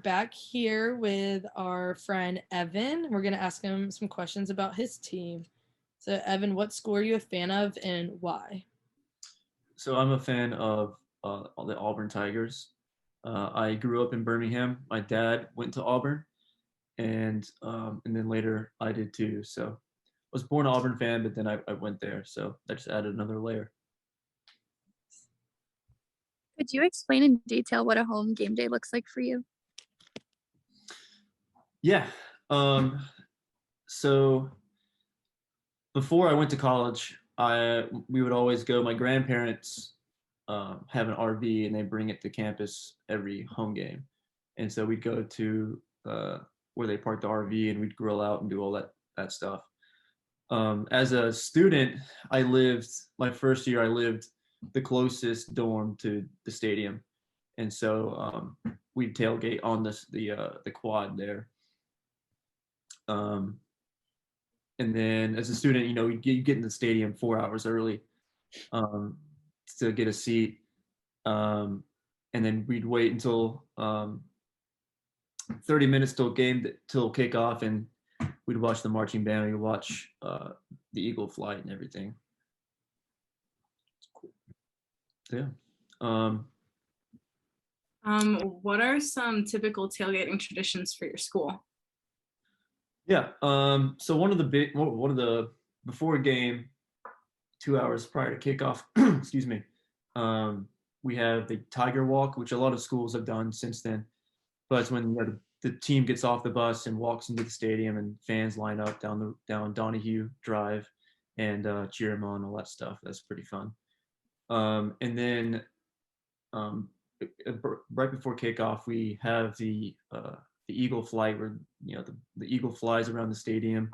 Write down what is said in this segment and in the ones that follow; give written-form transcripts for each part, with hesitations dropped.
back here with our friend Evan. We're going to ask him some questions about his team. So, Evan, what school are you a fan of and why? So I'm a fan of the Auburn Tigers. I grew up in Birmingham. My dad went to Auburn, and then later I did too. So I was born an Auburn fan, but then I went there. So that just added another layer. Could you explain in detail what a home game day looks like for you? Yeah. Um, so before I went to college, I we would always go. My grandparents have an RV and they bring it to campus every home game, and so we'd go to where they park the RV and we'd grill out and do all that stuff. As a student, I lived my first year. I lived the closest dorm to the stadium, and so we'd tailgate on the quad there. Um, and then as a student, you get in the stadium 4 hours early um, to get a seat, and then we'd wait until 30 minutes till kickoff, and we'd watch the marching band. We'd watch the Eagle flight and everything. Yeah. Um, What are some typical tailgating traditions for your school? yeah. So one of the before a game, 2 hours prior to kickoff, excuse me, we have the Tiger Walk, which a lot of schools have done since then. But it's when the team gets off the bus and walks into the stadium, and fans line up down Donahue Drive and cheer them on, all that stuff. That's pretty fun. And then um, right before kickoff, we have the Eagle flight, where the Eagle flies around the stadium,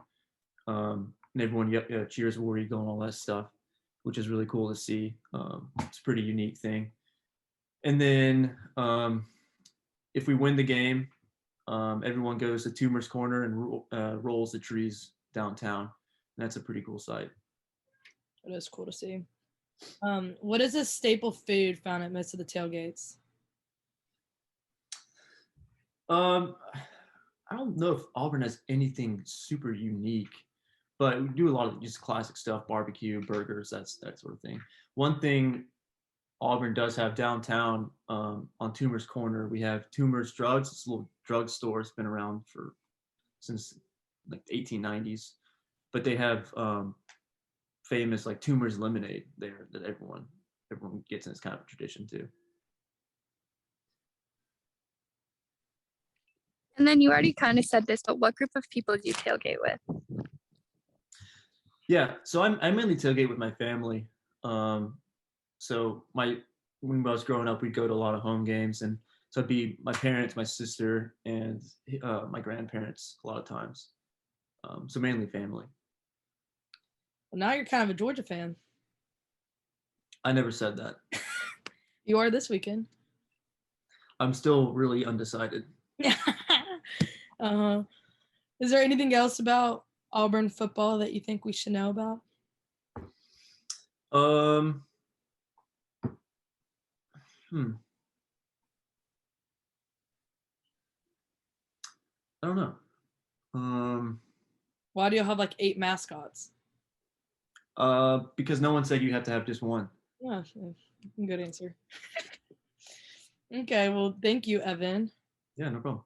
and everyone cheers War Eagle and all that stuff, which is really cool to see. It's a pretty unique thing. And then if we win the game, everyone goes to Toomer's Corner and rolls the trees downtown. And that's a pretty cool sight. It is cool to see. What is a staple food found at most of the tailgates? Um, I don't know if Auburn has anything super unique, but we do a lot of just classic stuff: barbecue, burgers, that sort of thing. One thing Auburn does have downtown, on Toomer's Corner, we have Toomer's Drugs. It's a little drug store. It's been around since like the 1890s, but they have famous like Toomer's Lemonade there that everyone gets, and it's kind of a tradition too. And then you already kind of said this, but what group of people do you tailgate with? Yeah, so I mainly tailgate with my family. So when I was growing up, we'd go to a lot of home games, and so it'd be my parents, my sister, and my grandparents a lot of times. So mainly family. Well, now you're kind of a Georgia fan. I never said that. You are this weekend. I'm still really undecided. uh, is there anything else about Auburn football that you think we should know about? Um, hmm. I don't know. Why do you have like 8 mascots? Because no one said you have to have just one. Yeah, good answer. Okay, well, thank you, Evan. Yeah, no problem.